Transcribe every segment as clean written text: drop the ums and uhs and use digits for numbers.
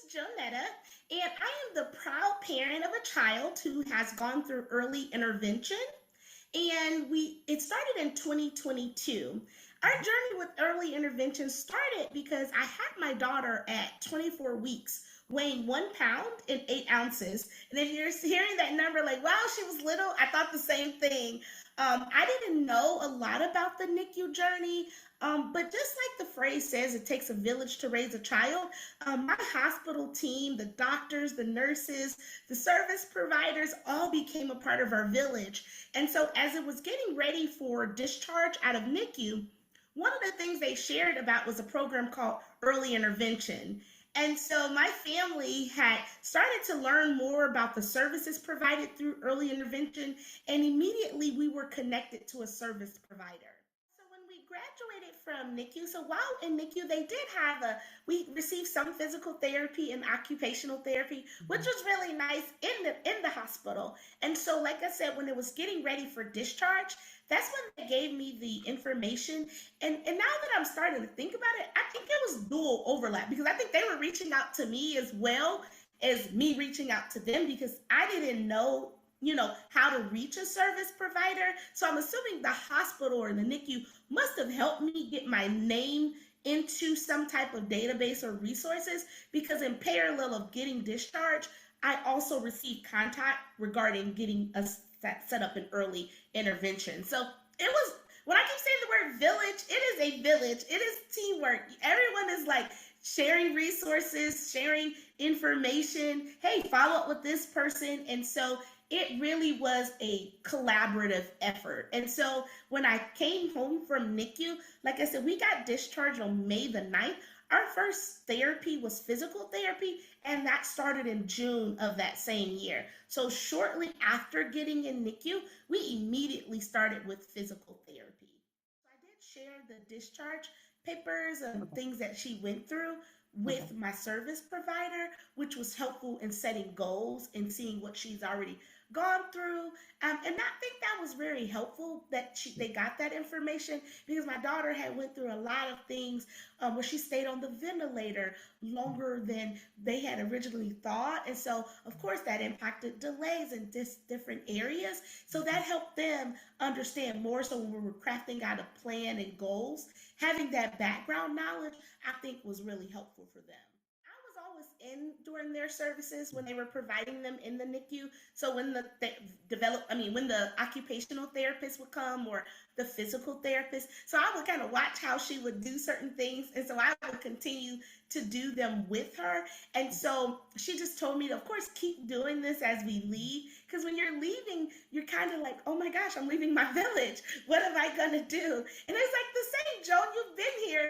Joanetta, and I am the proud parent of a child who has gone through early intervention. And it started in 2022. Our journey with early intervention started because I had my daughter at 24 weeks, weighing 1 pound and 8 ounces. And if you're hearing that number, like, wow, she was little, I thought the same thing. I didn't know a lot about the NICU journey, but just like the phrase says, it takes a village to raise a child. My hospital team, the doctors, the nurses, the service providers all became a part of our village. And so as it was getting ready for discharge out of NICU, one of the things they shared about was a program called early intervention. And so my family had started to learn more about the services provided through early intervention, and immediately we were connected to a service provider. So when we graduated from NICU, so while in NICU, we received some physical therapy and occupational therapy, which was really nice in the hospital. And so, like I said, when it was getting ready for discharge, that's when they gave me the information. And now that I'm starting to think about it, I think it was dual overlap because I think they were reaching out to me as well as me reaching out to them because I didn't know how to reach a service provider. So I'm assuming the hospital or the NICU must have helped me get my name into some type of database or resources because in parallel of getting discharged, I also received contact regarding getting us set up an early intervention. So it was, when I keep saying the word village, it is a village. It is teamwork. Everyone is like sharing resources, sharing information. Hey, follow up with this person. And so it really was a collaborative effort. And so when I came home from NICU, like I said, we got discharged on May the 9th. Our first therapy was physical therapy, and that started in June of that same year. So shortly after getting in NICU, we immediately started with physical therapy. So I did share the discharge papers and things that she went through with my service provider, which was helpful in setting goals and seeing what she's already gone through. And I think that was very helpful that they got that information because my daughter had went through a lot of things where she stayed on the ventilator longer than they had originally thought. And so, of course, that impacted delays in different areas. So that helped them understand more. So when we were crafting out a plan and goals, having that background knowledge, I think was really helpful for them. I was always in during their services when they were providing them in the NICU. So when when the occupational therapist would come or the physical therapist, so I would kind of watch how she would do certain things, and so I would continue to do them with her. And so she just told me to, of course, keep doing this as we leave, because when you're leaving, you're kind of like, oh my gosh, I'm leaving my village. What am I gonna do? And it's like the same, Joan, you've been here,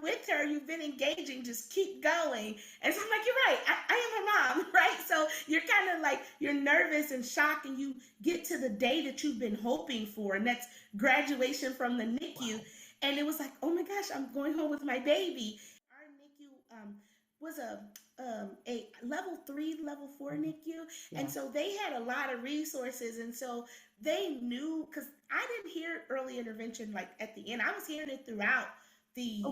with her, you've been engaging, just keep going. And so I'm like, you're right, I am her mom, right? So you're kind of like, you're nervous and shocked, and you get to the day that you've been hoping for, and that's graduation from the NICU. Wow. And it was like, oh my gosh, I'm going home with my baby. Our NICU was a level 3, level 4 NICU. Yeah. And so they had a lot of resources. And so they knew, because I didn't hear early intervention like at the end. I was hearing it throughout the,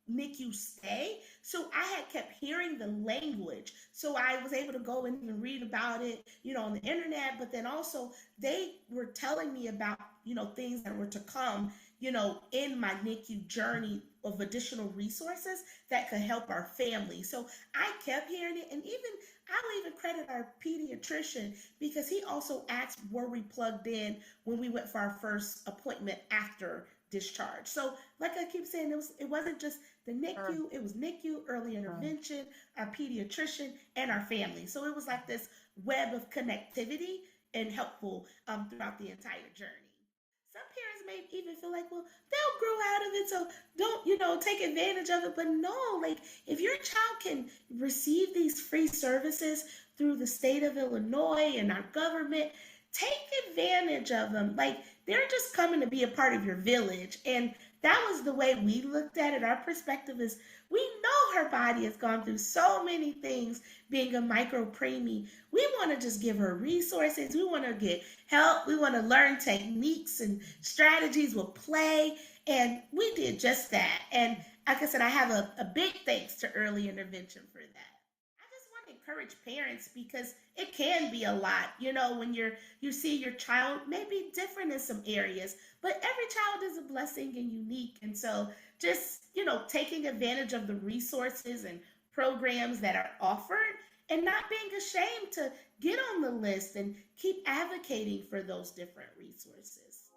NICU stay. So I had kept hearing the language. So I was able to go in and read about it, on the internet. But then also they were telling me about, things that were to come, in my NICU journey of additional resources that could help our family. So I kept hearing it. And I will even credit our pediatrician because he also asked, were we plugged in when we went for our first appointment after discharge? So like I keep saying, it wasn't just the NICU, it was NICU, early intervention, our pediatrician, and our family. So it was like this web of connectivity and helpful throughout the entire journey. Some parents may even feel like, well, they'll grow out of it, so don't, take advantage of it. But no, like if your child can receive these free services through the state of Illinois and our government, take advantage of them. Like they're just coming to be a part of your village. And that was the way we looked at it. Our perspective is we know her body has gone through so many things being a micro preemie. We want to just give her resources. We want to get help. We want to learn techniques and strategies with play. And we did just that. And like I said, I have a big thanks to early intervention for that. I just want to encourage parents because it can be a lot, when you see your child may be different in some areas, but every child is a blessing and unique. And so just, taking advantage of the resources and programs that are offered and not being ashamed to get on the list and keep advocating for those different resources.